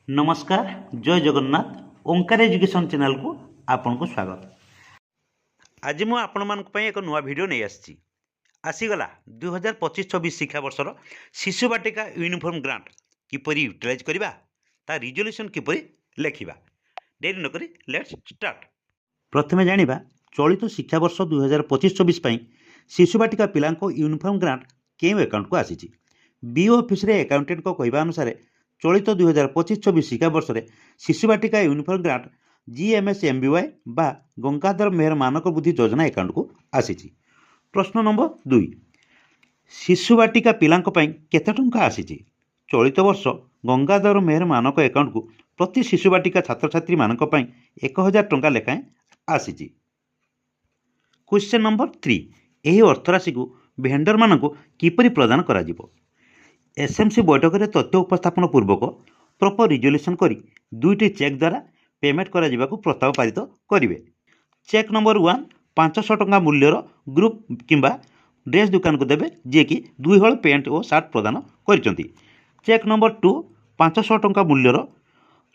नमस्कार जय जगन्नाथ ओंकार education channel को आपन को स्वागत। आज मु आपण मानक पई एक नुआ वीडियो नहीं आसी आसीगला 2025-26 शिक्षा वर्षर शिशु बाटिका यूनिफॉर्म ग्रांट किपरि यूटिलाइज करिबा ता रिजोल्यूशन किपरि लेखिबा। देरी न करी लेट्स स्टार्ट। प्रथमे जानिबा चलित शिक्षा वर्ष 2025-26 पई शिशु बाटिका पिलांको यूनिफॉर्म ग्रांट केउ अकाउंट को आसीची। बीओ ऑफिस रे अकाउंटेंट को कहबा अनुसार चलित 2025-26 शिक्षा वर्ष में शिशु बाटिका यूनिफॉर्म ग्रांट GMSMBY बा गंगाधर मेहर मानक बुद्धि योजना अकाउंट को आसीची। प्रश्न नंबर 2 शिशु बाटिका पिलांको पई केते टंका आसीची? चलित वर्ष गंगाधर मेहर मानक अकाउंट को प्रति शिशु बाटिका छात्र छात्री मानक पई 1000 टंका लेखाएं आसीची। क्वेश्चन नंबर 3 एही अर्थराशि को भेंडर मानक किपरि प्रदान करा जिवो? एसएमसी बैठक में तथ्य उपस्थापन पूर्वक प्रॉपर रिजोल्यूशन करी दुईटी चेक द्वारा पेमेंट करा जिबाकु प्रस्ताव पारित करिवे। चेक नंबर 1 500 टंका मूल्यर ग्रुप किंबा ड्रेस दुकान को देवे जे कि 2 हल पैंट और सार्ट प्रदान करिसंती। चेक नंबर 2 500 टंका मूल्यर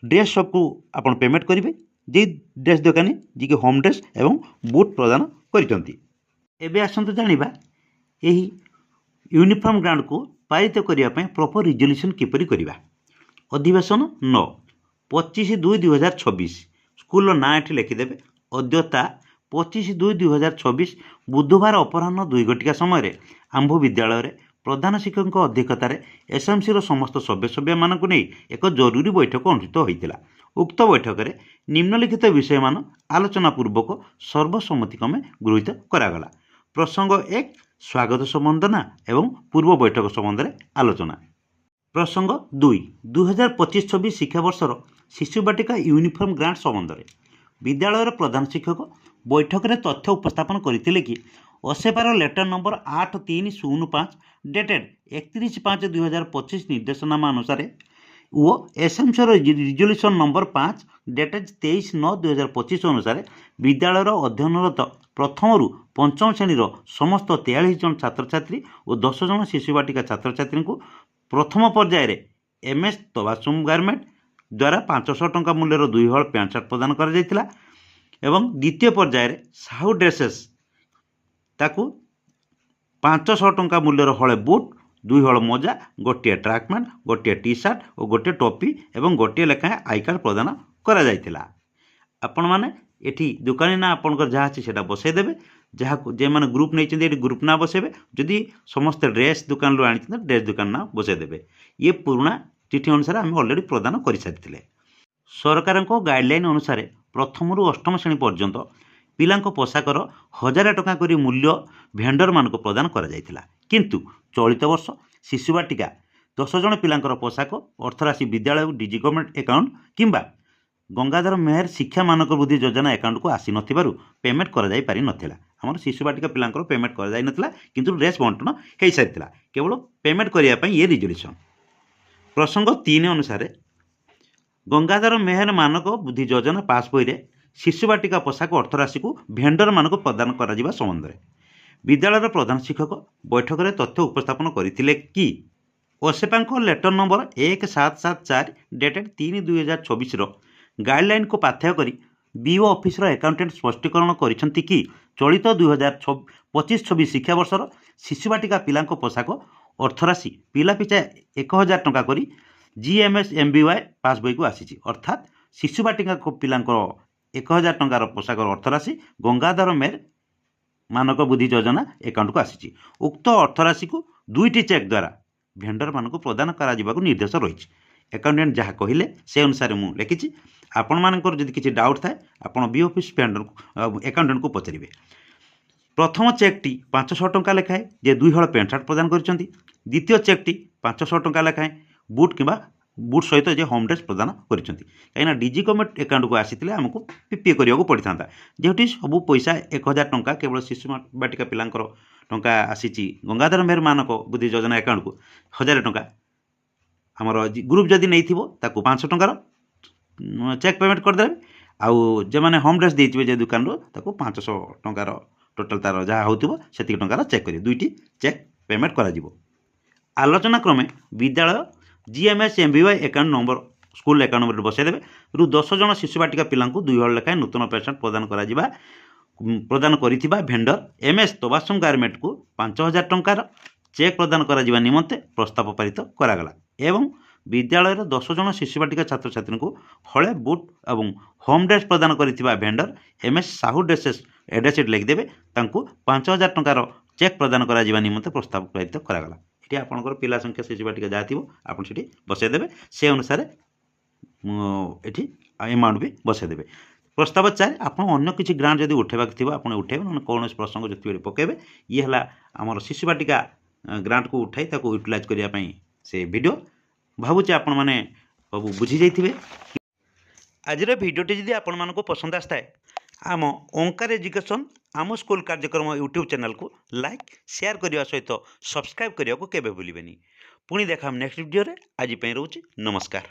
ड्रेस सब को आपण पेमेंट करिवे जे ड्रेस दुकानी जे कि होम ड्रेस एवं बूट प्रदान करिसंती। एबे आसंतु जानिबा एही यूनिफॉर्म ग्रांट को पारित करने प्रॉपर रिजोल्यूशन किपरि करिबा। अधिवेशन 9 25/2/2026 स्कूल ना एठी लिखिदेवे। अद्यता 25/2/2026 बुधवार अपराह्न 2 घटिका समय आंभ विद्यालय रे प्रधान शिक्षक अध्यक्षतार एसएमसी समस्त सभ्य मानक नहीं एक जरूरी बैठक अनुष्ठित होता। उक्त बैठक में निम्नलिखित विषय मान आलोचना पूर्वक सर्वसम्मतिक्रमे गृहीत करागला। प्रसंग 1 स्वागत संबंधना एवं पूर्व बैठक संबंध में आलोचना। प्रसंग 2 2025-26 शिक्षा वर्षर शिशु बाटिका यूनिफॉर्म ग्रांट संबंध में विद्यालय प्रधान शिक्षक बैठक में तथ्य उपस्थापन करथिले कि असेपार लेटर नंबर 8305 डेटेड 31/5/2025 निर्देशनामा अनुसार वो एसएमसी रिजोल्यूशन नंबर 5 डेटेड 23/9/2025 अनुसार विद्यालय अध्ययनरत प्रथम रु पंचम श्रेणी समस्त 43 जन छात्र छात्री और 10 जन शिशु बाटिका छात्र छात्री को प्रथम पर्यायर एमएस तबासुम गारमेंट द्वारा 500 टंका मूल्यर 2 हल पैंट सार्ट प्रदान कर द्वितीय पर्यायर साहू ड्रेसेस ताकू 500 टंका मूल्यर हले बूट 2 हल मोजा गोटे ट्रैकपैंट गोटे टी सार्ट और गोटे टोपी एवं गोटे लेखाएं आई कार्ड प्रदान करा जायतिला। आपण माने एठी दुकानी ना आपनकर जहाँ अच्छी सेटा बसईदेवे जहाँ जे मैंने ग्रुप नहीं ग्रुप ना बसेबे जदि समस्त ड्रेस दुकान रू आनी ड्रेस दुकान ना बसईदेवे। ये पुराना चिठी अनुसार आम अलरेडी प्रदान कर सारी। सरकार गाइडलाइन अनुसार प्रथम रु अष्टम श्रेणी पर्यंत पिलांको पोशाकर 1000 टंका करी मूल्य भेंडर मानक प्रदान करा जायतिला। किंतु चलित वर्ष शिशु बाटिका 10 जन पिलांकर पोशाक अर्थराशि विद्यालय डीजी गवर्नमेंट अकाउंट किंबा गंगाधर मेहर शिक्षा मानक बुद्धि योजना अकाउंट को आसी नथिबारु पेमेंट करा जाय पारि नथिला। हमर शिशु बाटिका पिलांकर पेमेंट करा जाय नथिला किंतु ड्रेस बंटन हेई सारिथिला केवल पेमेंट करिया पई ये रिजोल्यूशन। प्रसंग 3 अनुसार गंगाधर मेहर मानक बुद्धि योजना पास बई रे शिशु बाटिका पोशाक अर्थराशि को भेंडर मानक प्रदान करा जिबा संबंध में विद्यालय प्रधान शिक्षक बैठक में तथ्य उपस्थापन करथिले कि ओसेपांको लेटर नंबर 1774 डेटेड 3/2026 गाइडलाइन को पाथ्य करी बीओ ऑफिस अकाउंटेंट स्पष्टीकरण करिसेंति कि चलित 2025-26 शिक्षा वर्षर शिशु बाटिका पिलांको पोशाक अर्थराशि पिला पिछा 1000 टंका करी GMSMBY पास बई को आसीची। अर्थात शिशु बाटिका पिलांको 1000 टंकार पोशाक अर्थराशि गंगाधर मेहर मानक बुद्धि योजना अकाउंट को आसीची। उक्त अर्थराशि को दुईटी चेक द्वारा भेंडर मानक प्रदान करा जिबाकु निर्देश रही। अकाउंटेंट जहाँ कहले से अनुसार मु लिखिछि। आपण मानकर जदि किछि डाउट थाए आपण बी ऑफिस अकाउंटेंट को पचारिबे। प्रथम चेकटी 500 टंका लेखाए जे 2 हल पैंट सार्ट प्रदान करिसंती। द्वितीय चेकटी 500 टंका लेखाए बूट किंबा बूट सहित जे होम ड्रेस प्रदान करिसंती। कहीं डीजी गवर्नमेंट अकाउंट को आसीथिले हमको पीपीए करिया को पड़िथांता जेहटी सब पैसा 1000 टंका केवल शिशु बाटिका पिलांकर टंका आसीची गंगाधर मेहर मानक बुद्धि योजना अकाउंट को 1000 टंका आमर ग्रुप जदि नहीं थिबो ताकू 500 टंकार चेक पेमेंट करदेवे आउ जे माने होम ड्रेस देइथिबे जे दुकान रो ताकू 500 टंकार टोटल तार जहाँ होतिबो सेतिक टंकार चेक करियो दुईटी चेक पेमेंट करा जिवो। आलोचना क्रमे विद्यालय GMSMBY अकाउंट नंबर ସ୍କୁଲ ଏକାଡେମୀରେ ବସାଇଦେବେ। 10 ଜଣ ଶିଶୁ ବାଟିକା ପିଲାଙ୍କୁ 2 ହଳ ଲେଖାଏଁ ନୂତନ ପେନ୍ସନ୍ ପ୍ରଦାନ କରିଥିବା ଭେଣ୍ଡର MS ତବାସୁମ ଗାର୍ମେଣ୍ଟକୁ 5,000 ଟଙ୍କାର ଚେକ୍ ପ୍ରଦାନ କରାଯିବା ନିମନ୍ତେ ପ୍ରସ୍ତାବ ପାରିତ କରାଗଲା ଏବଂ ବିଦ୍ୟାଳୟର 10 ଜଣ ଶିଶୁ ବାଟିକା ଛାତ୍ରଛାତ୍ରୀଙ୍କୁ ହଳେ ବୁଟ୍ ଏବଂ ହୋମ୍ ଡ୍ରେସ୍ ପ୍ରଦାନ କରିଥିବା vendor MS Sahu dresses address ଲେଖିଦେବେ। ତାଙ୍କୁ 5,000 ଟଙ୍କାର ଚେକ୍ ପ୍ରଦାନ କରାଯିବା ନିମନ୍ତେ ପ୍ରସ୍ତାବ ପାରିତ କରାଗଲା। ଏଠି ଆପଣଙ୍କର ପିଲା ସଂଖ୍ୟା ଶିଶୁ ବାଟିକା ଯାହା ଥିବ ଆପଣ ସେଠି ବସାଇଦେବେ। ସେ ଅନୁସାରେ ଏଠି ଏମାଉଣ୍ଟ ବି ବସାଇଦେବେ। ପ୍ରସ୍ତାବ 4 ଆପଣ ଅନ୍ୟ କିଛି ଗ୍ରାଣ୍ଟ ଯଦି ଉଠାଇବାକୁ ଥିବ ଆପଣ ଉଠାଇବେ, ନହେଲେ କୌଣସି ପ୍ରସଙ୍ଗ ଯଦି ପକାଇବେ। ଇଏ ହେଲା ଆମର ଶିଶୁ ବାଟିକା ଗ୍ରାଣ୍ଟକୁ ଉଠାଇ ତାକୁ ୟୁଟିଲାଇଜ୍ କରିବା ପାଇଁ ସେ ଭିଡ଼ିଓ। ଭାବୁଛି ଆପଣମାନେ ସବୁ ବୁଝିଯାଇଥିବେ। ଆଜିର ଭିଡ଼ିଓଟି ଯଦି ଆପଣମାନଙ୍କୁ ପସନ୍ଦ ଆସିଥାଏ ଆମ ଓଙ୍କାର ଏଜୁକେସନ୍ ଆମ ସ୍କୁଲ କାର୍ଯ୍ୟକ୍ରମ ୟୁଟ୍ୟୁବ୍ ଚ୍ୟାନେଲକୁ ଲାଇକ୍ ସେୟାର କରିବା ସହିତ ସବସ୍କ୍ରାଇବ୍ କରିବାକୁ କେବେ ଭୁଲିବେନି। ପୁଣି ଦେଖା ନେକ୍ସଟ ଭିଡ଼ିଓରେ। ଆଜି ପାଇଁ ରହୁଛି ନମସ୍କାର।